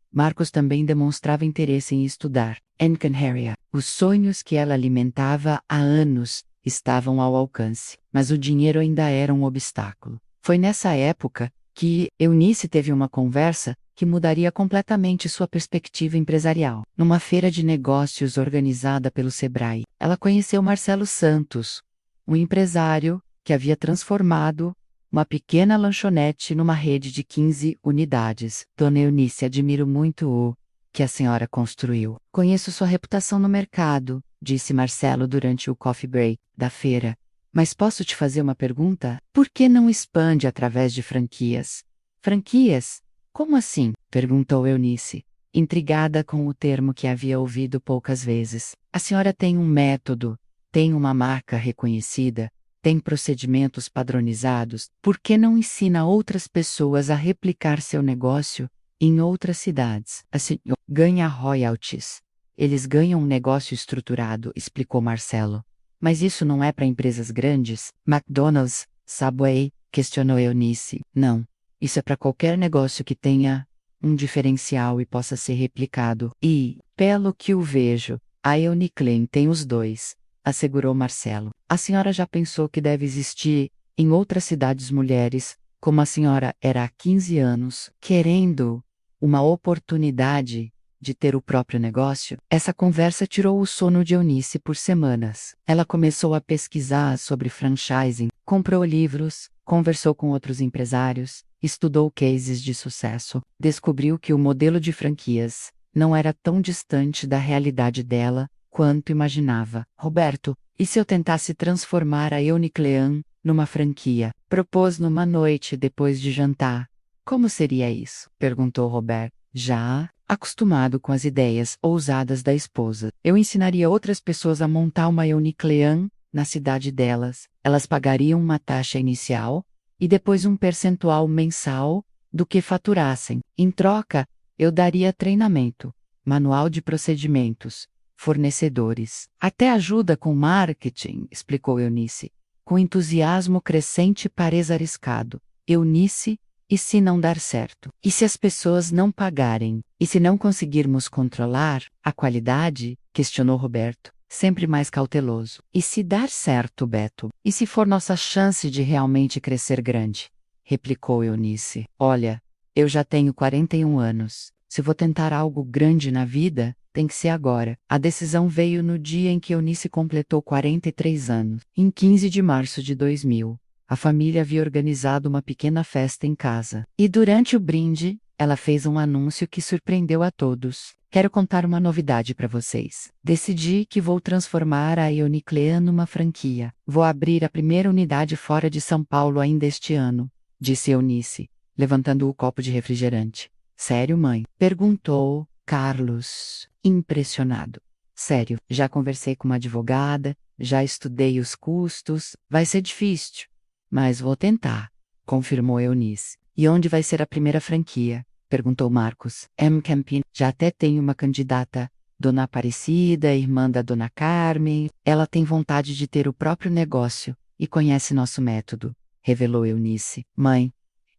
Speaker 1: Marcos também demonstrava interesse em estudar. Em Canharia, os sonhos que ela alimentava há anos estavam ao alcance, mas o dinheiro ainda era um obstáculo. Foi nessa época que Eunice teve uma conversa que mudaria completamente sua perspectiva empresarial. Numa feira de negócios organizada pelo Sebrae, ela conheceu Marcelo Santos, um empresário que havia transformado uma pequena lanchonete numa rede de 15 unidades. Dona Eunice, admiro muito o que a senhora construiu. Conheço sua reputação no mercado, disse Marcelo durante o coffee break da feira. Mas posso te fazer uma pergunta? Por que não expande através de franquias? Franquias? Como assim? Perguntou Eunice, intrigada com o termo que havia ouvido poucas vezes. A senhora tem um método, tem uma marca reconhecida, tem procedimentos padronizados. Por que não ensina outras pessoas a replicar seu negócio em outras cidades? Assim, ganha royalties. Eles ganham um negócio estruturado, explicou Marcelo. Mas isso não é para empresas grandes? McDonald's, Subway? Questionou Eunice. Não. Isso é para qualquer negócio que tenha um diferencial e possa ser replicado. E, pelo que eu vejo, a Euniclean tem os dois, assegurou Marcelo. A senhora já pensou que deve existir, em outras cidades, mulheres, como a senhora era há 15 anos, querendo uma oportunidade de ter o próprio negócio? Essa conversa tirou o sono de Eunice por semanas. Ela começou a pesquisar sobre franchising, comprou livros, conversou com outros empresários, estudou cases de sucesso, descobriu que o modelo de franquias não era tão distante da realidade dela quanto imaginava. Roberto, e se eu tentasse transformar a Euniclean numa franquia? Propôs numa noite depois de jantar. Como seria isso? Perguntou Roberto. Já acostumado com as ideias ousadas da esposa, eu ensinaria outras pessoas a montar uma Euniclean na cidade delas. Elas pagariam uma taxa inicial e depois um percentual mensal do que faturassem. Em troca, eu daria treinamento, manual de procedimentos, fornecedores, até ajuda com marketing, explicou Eunice, com entusiasmo crescente para arriscado. Eunice, e se não dar certo? E se as pessoas não pagarem? E se não conseguirmos controlar a qualidade? Questionou Roberto, sempre mais cauteloso. E se dar certo, Beto? E se for nossa chance de realmente crescer grande? Replicou Eunice. Olha, eu já tenho 41 anos. Se vou tentar algo grande na vida, tem que ser agora. A decisão veio no dia em que Eunice completou 43 anos, em 15 de março de 2000. A família havia organizado uma pequena festa em casa. E durante o brinde, ela fez um anúncio que surpreendeu a todos. Quero contar uma novidade para vocês. Decidi que vou transformar a Euniclean numa franquia. Vou abrir a primeira unidade fora de São Paulo ainda este ano, disse Eunice, levantando o copo de refrigerante. Sério, mãe? Perguntou Carlos, impressionado. Sério, já conversei com uma advogada, já estudei os custos, vai ser difícil. Mas vou tentar, confirmou Eunice. E onde vai ser a primeira franquia? Perguntou Marcos. Camping. Já até tem uma candidata, Dona Aparecida, irmã da Dona Carmen. Ela tem vontade de ter o próprio negócio e conhece nosso método, revelou Eunice. Mãe,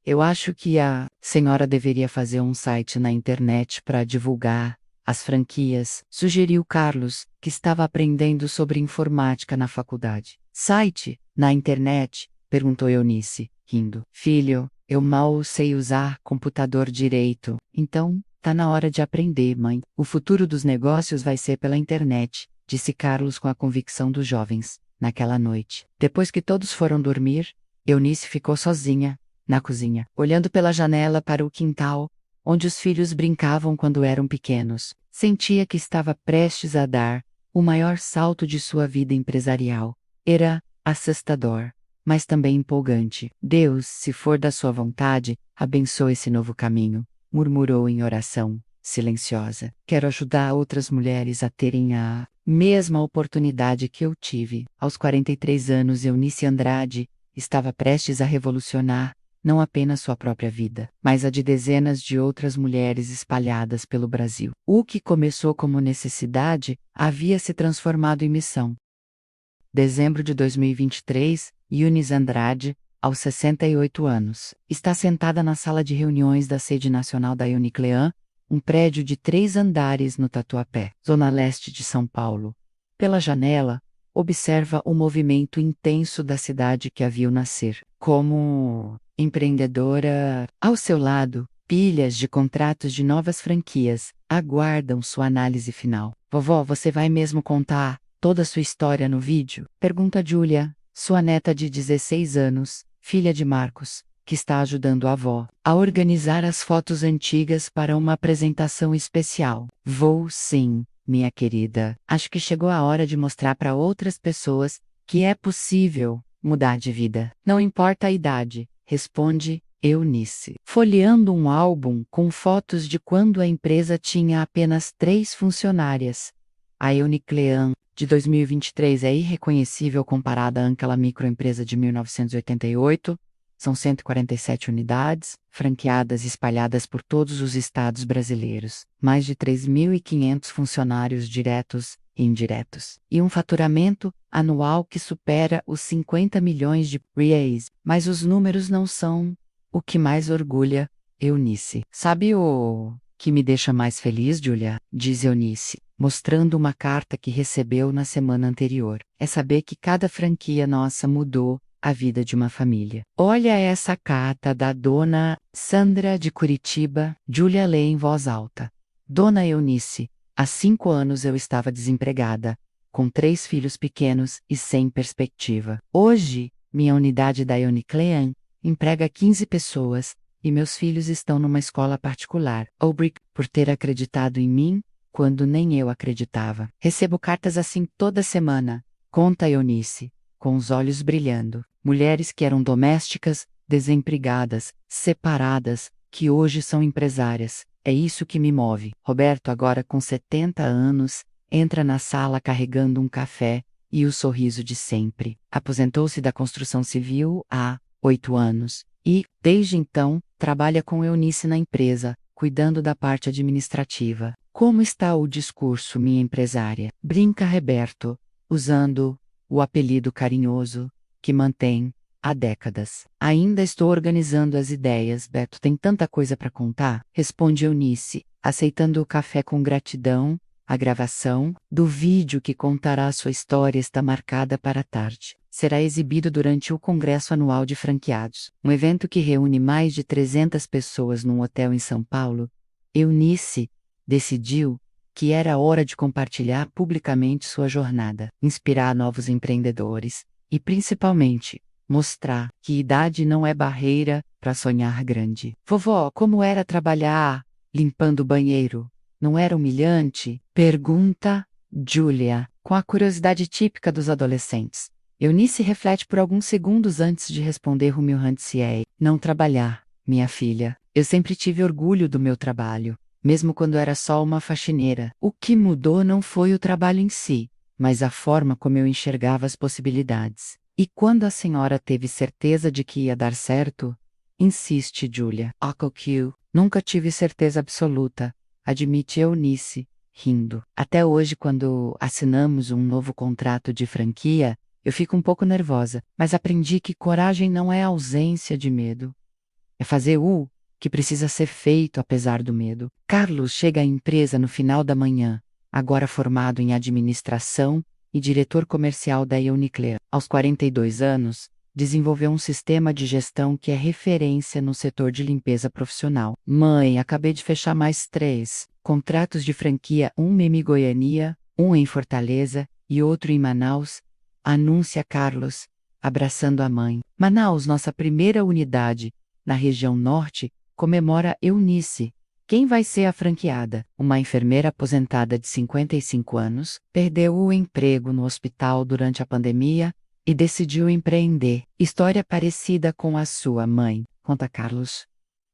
Speaker 1: eu acho que a senhora deveria fazer um site na internet para divulgar as franquias, sugeriu Carlos, que estava aprendendo sobre informática na faculdade. Site? Na internet? Perguntou Eunice, rindo. Filho, eu mal sei usar computador direito, então tá na hora de aprender, mãe. O futuro dos negócios vai ser pela internet, disse Carlos com a convicção dos jovens, naquela noite. Depois que todos foram dormir, Eunice ficou sozinha, na cozinha, olhando pela janela para o quintal, onde os filhos brincavam quando eram pequenos. Sentia que estava prestes a dar o maior salto de sua vida empresarial. Era assustador, mas também empolgante. Deus, se for da sua vontade, abençoe esse novo caminho, murmurou em oração, silenciosa. Quero ajudar outras mulheres a terem a mesma oportunidade que eu tive. Aos 43 anos, Eunice Andrade estava prestes a revolucionar não apenas sua própria vida, mas a de dezenas de outras mulheres espalhadas pelo Brasil. O que começou como necessidade havia se transformado em missão. Dezembro de 2023, Eunice Andrade, aos 68 anos, está sentada na sala de reuniões da sede nacional da Euniclean, um prédio de 3 andares no Tatuapé, zona leste de São Paulo. Pela janela, observa o movimento intenso da cidade que a viu nascer. Como empreendedora. Ao seu lado, pilhas de contratos de novas franquias aguardam sua análise final. Vovó, você vai mesmo contar toda a sua história no vídeo? Pergunta Julia, sua neta de 16 anos, filha de Marcos, que está ajudando a avó a organizar as fotos antigas para uma apresentação especial. Vou sim, minha querida. Acho que chegou a hora de mostrar para outras pessoas que é possível mudar de vida. Não importa a idade, responde Eunice, folheando um álbum com fotos de quando a empresa tinha apenas 3 funcionárias. A Euniclean, de 2023, é irreconhecível comparada àquela microempresa de 1988. São 147 unidades, franqueadas e espalhadas por todos os estados brasileiros, mais de 3.500 funcionários diretos e indiretos, e um faturamento anual que supera os 50 milhões de reais. Mas os números não são o que mais orgulha Eunice. Sabe o que me deixa mais feliz, Julia? Diz Eunice, mostrando uma carta que recebeu na semana anterior. É saber que cada franquia nossa mudou a vida de uma família. Olha essa carta da dona Sandra de Curitiba. Julia lê em voz alta. Dona Eunice, há 5 anos eu estava desempregada, com 3 filhos pequenos e sem perspectiva. Hoje, minha unidade da Euniclean emprega 15 pessoas e meus filhos estão numa escola particular. Obrigado por ter acreditado em mim quando nem eu acreditava. Recebo cartas assim toda semana, conta Eunice, com os olhos brilhando. Mulheres que eram domésticas, desempregadas, separadas, que hoje são empresárias. É isso que me move. Roberto, agora com 70 anos, entra na sala carregando um café e o sorriso de sempre. Aposentou-se da construção civil há 8 anos e, desde então, trabalha com Eunice na empresa, cuidando da parte administrativa. Como está o discurso, minha empresária? Brinca Roberto, usando o apelido carinhoso que mantém há décadas. Ainda estou organizando as ideias, Beto. Tem tanta coisa para contar? Responde Eunice, aceitando o café com gratidão. A gravação do vídeo que contará sua história está marcada para a tarde. Será exibido durante o Congresso Anual de Franqueados, um evento que reúne mais de 300 pessoas num hotel em São Paulo. Eunice decidiu que era hora de compartilhar publicamente sua jornada, inspirar novos empreendedores e, principalmente, mostrar que idade não é barreira para sonhar grande. Vovó, como era trabalhar limpando o banheiro? Não era humilhante? Pergunta Julia, com a curiosidade típica dos adolescentes. Eunice reflete por alguns segundos antes de responder humilhantemente. Não trabalhar, minha filha. Eu sempre tive orgulho do meu trabalho, mesmo quando era só uma faxineira. O que mudou não foi o trabalho em si, mas a forma como eu enxergava as possibilidades. E quando a senhora teve certeza de que ia dar certo? Insiste Julia. Nunca tive certeza absoluta, admite Eunice, rindo. Até hoje, quando assinamos um novo contrato de franquia, eu fico um pouco nervosa, mas aprendi que coragem não é ausência de medo. É fazer o que precisa ser feito apesar do medo. Carlos chega à empresa no final da manhã, agora formado em administração e diretor comercial da Euniclean. Aos 42 anos, desenvolveu um sistema de gestão que é referência no setor de limpeza profissional. Mãe, acabei de fechar mais 3 contratos de franquia, um em Goiânia, um em Fortaleza e outro em Manaus, anuncia Carlos, abraçando a mãe. Manaus, nossa primeira unidade, na região norte, comemora Eunice. Quem vai ser a franqueada? Uma enfermeira aposentada de 55 anos, perdeu o emprego no hospital durante a pandemia e decidiu empreender. História parecida com a sua mãe, conta Carlos.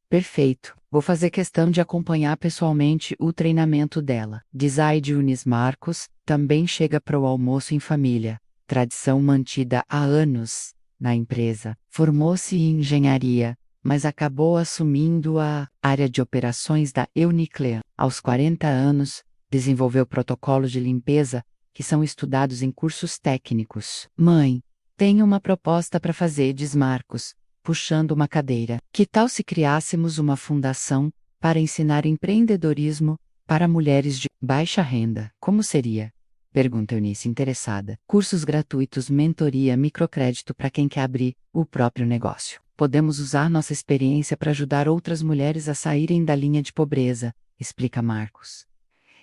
Speaker 1: Perfeito. Vou fazer questão de acompanhar pessoalmente o treinamento dela. Dizaide Unis Marcos também chega para o almoço em família, tradição mantida há anos na empresa. Formou-se em engenharia, mas acabou assumindo a área de operações da Euniclean. Aos 40 anos, desenvolveu protocolos de limpeza que são estudados em cursos técnicos. Mãe, tenho uma proposta para fazer, diz Marcos, puxando uma cadeira. Que tal se criássemos uma fundação para ensinar empreendedorismo para mulheres de baixa renda? Como seria? Pergunta Eunice interessada. Cursos gratuitos, mentoria, microcrédito para quem quer abrir o próprio negócio. podemos usar nossa experiência para ajudar outras mulheres a saírem da linha de pobreza, explica Marcos.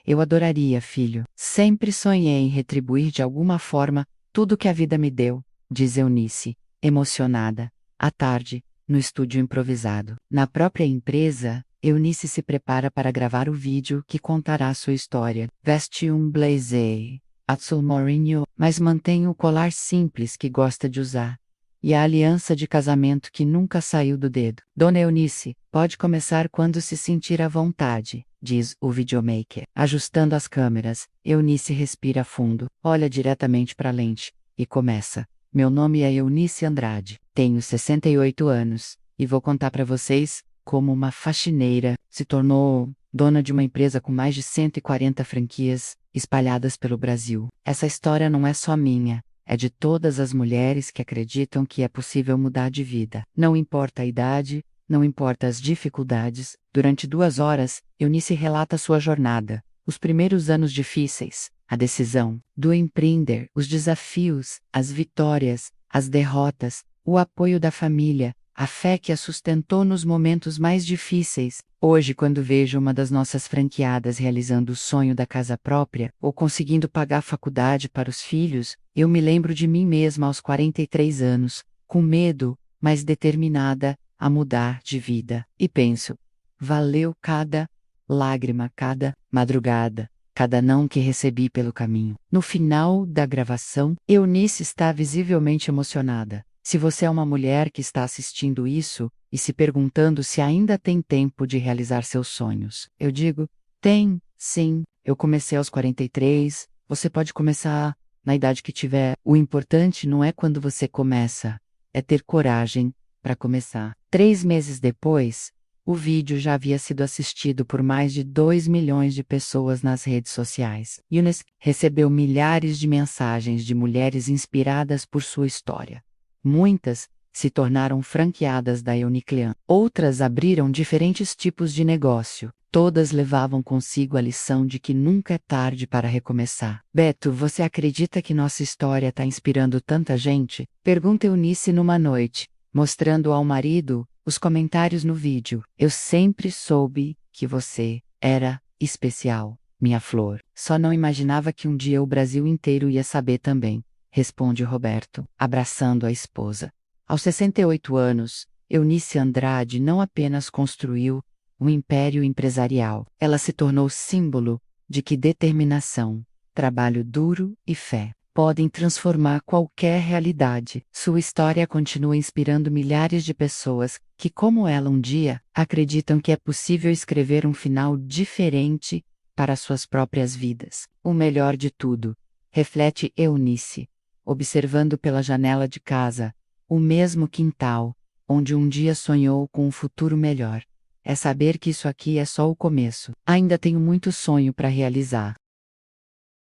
Speaker 1: Eu adoraria, filho. Sempre sonhei em retribuir de alguma forma tudo que a vida me deu, diz Eunice, emocionada. À tarde, no estúdio improvisado. Na própria empresa, Eunice se prepara para gravar o vídeo que contará sua história. Veste um blazer azul marinho, mas mantém o colar simples que gosta de usar. E a aliança de casamento que nunca saiu do dedo. Dona Eunice, pode começar quando se sentir à vontade, diz o videomaker. Ajustando as câmeras, Eunice respira fundo, olha diretamente para a lente e começa. Meu nome é Eunice Andrade, tenho 68 anos, e vou contar para vocês como uma faxineira se tornou dona de uma empresa com mais de 140 franquias espalhadas pelo Brasil. Essa história não é só minha. É de todas as mulheres que acreditam que é possível mudar de vida. Não importa a idade, não importa as dificuldades. Durante 2 horas, Eunice relata sua jornada, os primeiros anos difíceis, a decisão do empreender, os desafios, as vitórias, as derrotas, o apoio da família, a fé que a sustentou nos momentos mais difíceis. Hoje, quando vejo uma das nossas franqueadas realizando o sonho da casa própria, ou conseguindo pagar a faculdade para os filhos, eu me lembro de mim mesma aos 43 anos, com medo, mas determinada a mudar de vida. E penso, valeu cada lágrima, cada madrugada, cada não que recebi pelo caminho. No final da gravação, Eunice está visivelmente emocionada. Se você é uma mulher que está assistindo isso e se perguntando se ainda tem tempo de realizar seus sonhos, eu digo, tem, sim. Eu comecei aos 43, você pode começar na idade que tiver. O importante não é quando você começa, é ter coragem para começar. 3 meses depois, o vídeo já havia sido assistido por mais de 2 milhões de pessoas nas redes sociais. Eunice recebeu milhares de mensagens de mulheres inspiradas por sua história. Muitas se tornaram franqueadas da Euniclean. Outras abriram diferentes tipos de negócio. Todas levavam consigo a lição de que nunca é tarde para recomeçar. Beto, você acredita que nossa história está inspirando tanta gente? Pergunta Eunice numa noite, mostrando ao marido os comentários no vídeo. Eu sempre soube que você era especial, minha flor. Só não imaginava que um dia o Brasil inteiro ia saber também, responde Roberto, abraçando a esposa. Aos 68 anos, Eunice Andrade não apenas construiu um império empresarial, ela se tornou símbolo de que determinação, trabalho duro e fé podem transformar qualquer realidade. Sua história continua inspirando milhares de pessoas que, como ela um dia, acreditam que é possível escrever um final diferente para suas próprias vidas. O melhor de tudo, reflete Eunice, observando pela janela de casa, o mesmo quintal, onde um dia sonhou com um futuro melhor. É saber que isso aqui é só o começo. Ainda tenho muito sonho para realizar.